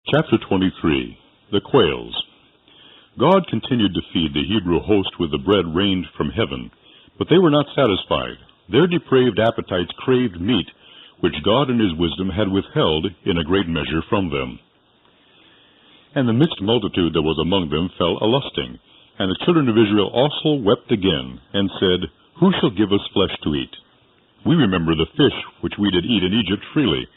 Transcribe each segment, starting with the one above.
Chapter 23. The Quails. God continued to feed the Hebrew host with the bread rained from heaven, but they were not satisfied. Their depraved appetites craved meat, which God in his wisdom had withheld in a great measure from them. And the mixed multitude that was among them fell a-lusting, and the children of Israel also wept again, and said, Who shall give us flesh to eat? We remember the fish which we did eat in Egypt freely,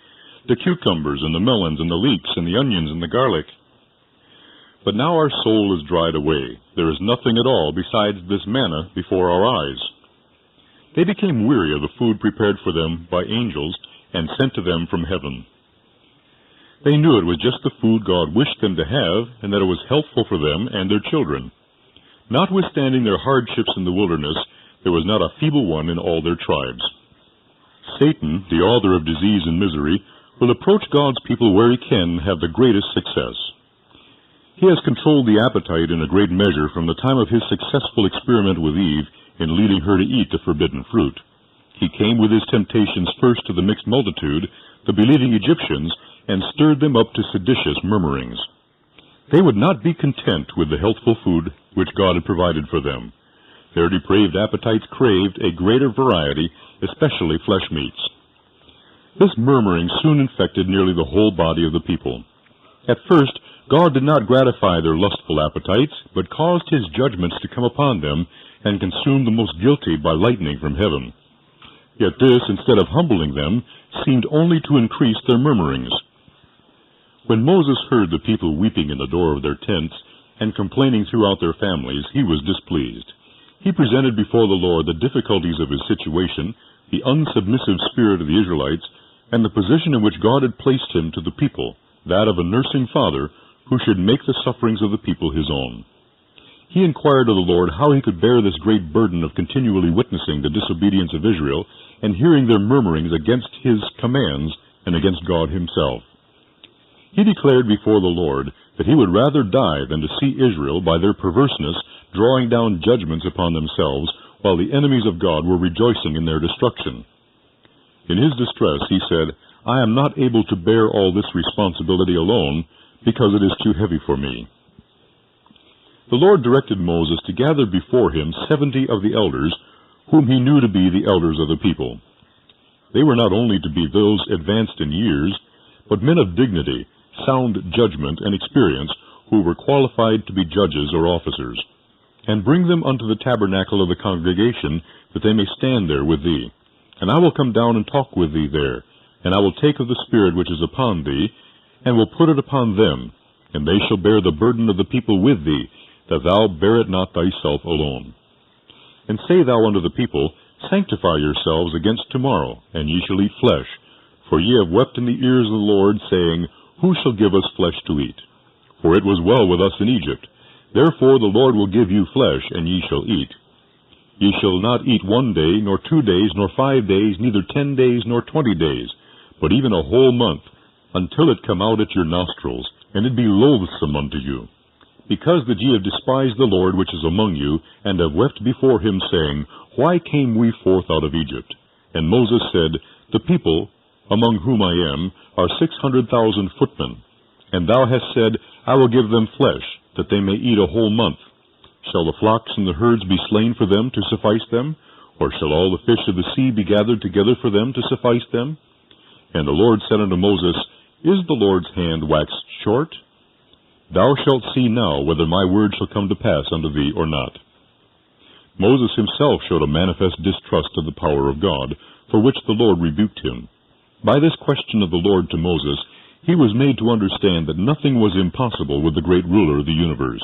the cucumbers and the melons and the leeks and the onions and the garlic. But now our soul is dried away. There is nothing at all besides this manna before our eyes. They became weary of the food prepared for them by angels and sent to them from heaven. They knew it was just the food God wished them to have, and that it was healthful for them and their children. Notwithstanding their hardships in the wilderness, there was not a feeble one in all their tribes. Satan, the author of disease and misery, will approach God's people where he can have the greatest success. He has controlled the appetite in a great measure from the time of his successful experiment with Eve in leading her to eat the forbidden fruit. He came with his temptations first to the mixed multitude, the believing Egyptians, and stirred them up to seditious murmurings. They would not be content with the healthful food which God had provided for them. Their depraved appetites craved a greater variety, especially flesh meats. This murmuring soon infected nearly the whole body of the people. At first, God did not gratify their lustful appetites, but caused his judgments to come upon them and consume the most guilty by lightning from heaven. Yet this, instead of humbling them, seemed only to increase their murmurings. When Moses heard the people weeping in the door of their tents and complaining throughout their families, he was displeased. He presented before the Lord the difficulties of his situation, the unsubmissive spirit of the Israelites, and the position in which God had placed him to the people, that of a nursing father who should make the sufferings of the people his own. He inquired of the Lord how he could bear this great burden of continually witnessing the disobedience of Israel and hearing their murmurings against his commands and against God himself. He declared before the Lord that he would rather die than to see Israel, by their perverseness, drawing down judgments upon themselves, while the enemies of God were rejoicing in their destruction. In his distress he said, I am not able to bear all this responsibility alone, because it is too heavy for me. The Lord directed Moses to gather before him 70 of the elders, whom he knew to be the elders of the people. They were not only to be those advanced in years, but men of dignity, sound judgment, and experience, who were qualified to be judges or officers. And bring them unto the tabernacle of the congregation, that they may stand there with thee. And I will come down and talk with thee there, and I will take of the Spirit which is upon thee, and will put it upon them, and they shall bear the burden of the people with thee, that thou bear it not thyself alone. And say thou unto the people, Sanctify yourselves against tomorrow, and ye shall eat flesh. For ye have wept in the ears of the Lord, saying, Who shall give us flesh to eat? For it was well with us in Egypt. Therefore the Lord will give you flesh, and ye shall eat. Ye shall not eat 1 day, nor 2 days, nor 5 days, neither 10 days, nor 20 days, but even a whole month, until it come out at your nostrils, and it be loathsome unto you. Because that ye have despised the Lord which is among you, and have wept before him, saying, Why came we forth out of Egypt? And Moses said, The people, among whom I am, are 600,000 footmen. And thou hast said, I will give them flesh, that they may eat a whole month. Shall the flocks and the herds be slain for them to suffice them? Or shall all the fish of the sea be gathered together for them to suffice them? And the Lord said unto Moses, Is the Lord's hand waxed short? Thou shalt see now whether my word shall come to pass unto thee or not. Moses himself showed a manifest distrust of the power of God, for which the Lord rebuked him. By this question of the Lord to Moses, he was made to understand that nothing was impossible with the great ruler of the universe.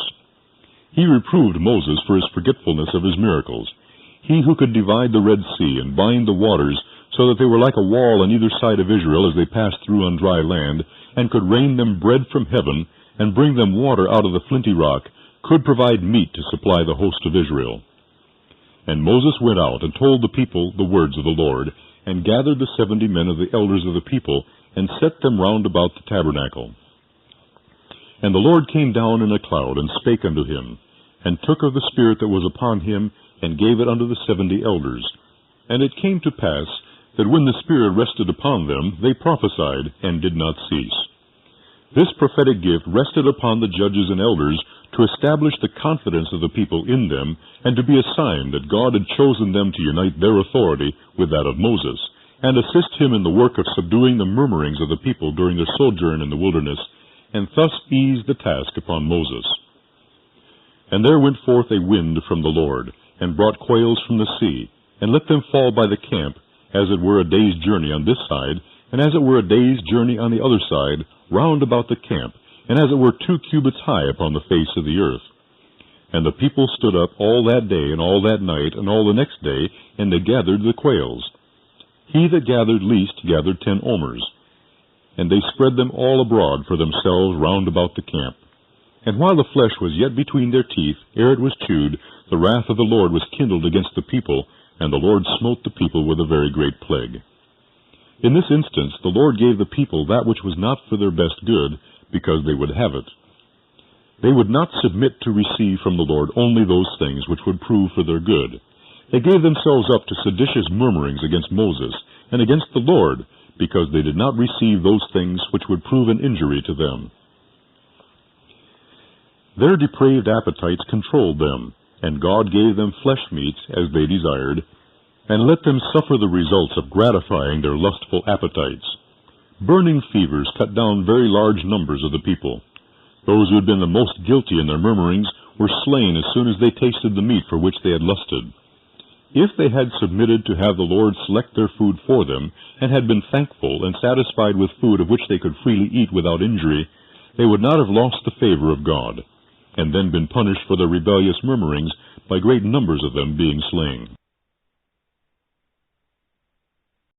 He reproved Moses for his forgetfulness of his miracles. He who could divide the Red Sea and bind the waters so that they were like a wall on either side of Israel as they passed through on dry land, and could rain them bread from heaven and bring them water out of the flinty rock, could provide meat to supply the host of Israel. And Moses went out and told the people the words of the Lord, and gathered the 70 men of the elders of the people, and set them round about the tabernacle. And the Lord came down in a cloud, and spake unto him, and took of the Spirit that was upon him, and gave it unto the 70 elders. And it came to pass, that when the Spirit rested upon them, they prophesied, and did not cease. This prophetic gift rested upon the judges and elders to establish the confidence of the people in them, and to be a sign that God had chosen them to unite their authority with that of Moses, and assist him in the work of subduing the murmurings of the people during their sojourn in the wilderness, and thus ease the task upon Moses. And there went forth a wind from the Lord, and brought quails from the sea, and let them fall by the camp, as it were a day's journey on this side, and as it were a day's journey on the other side, round about the camp, and as it were 2 cubits high upon the face of the earth. And the people stood up all that day, and all that night, and all the next day, and they gathered the quails. He that gathered least gathered 10 omers. And they spread them all abroad for themselves round about the camp. And while the flesh was yet between their teeth, ere it was chewed, the wrath of the Lord was kindled against the people, and the Lord smote the people with a very great plague. In this instance, the Lord gave the people that which was not for their best good, because they would have it. They would not submit to receive from the Lord only those things which would prove for their good. They gave themselves up to seditious murmurings against Moses and against the Lord, because they did not receive those things which would prove an injury to them. Their depraved appetites controlled them, and God gave them flesh meats as they desired, and let them suffer the results of gratifying their lustful appetites. Burning fevers cut down very large numbers of the people. Those who had been the most guilty in their murmurings were slain as soon as they tasted the meat for which they had lusted. If they had submitted to have the Lord select their food for them, and had been thankful and satisfied with food of which they could freely eat without injury, they would not have lost the favor of God, and then been punished for their rebellious murmurings by great numbers of them being slain.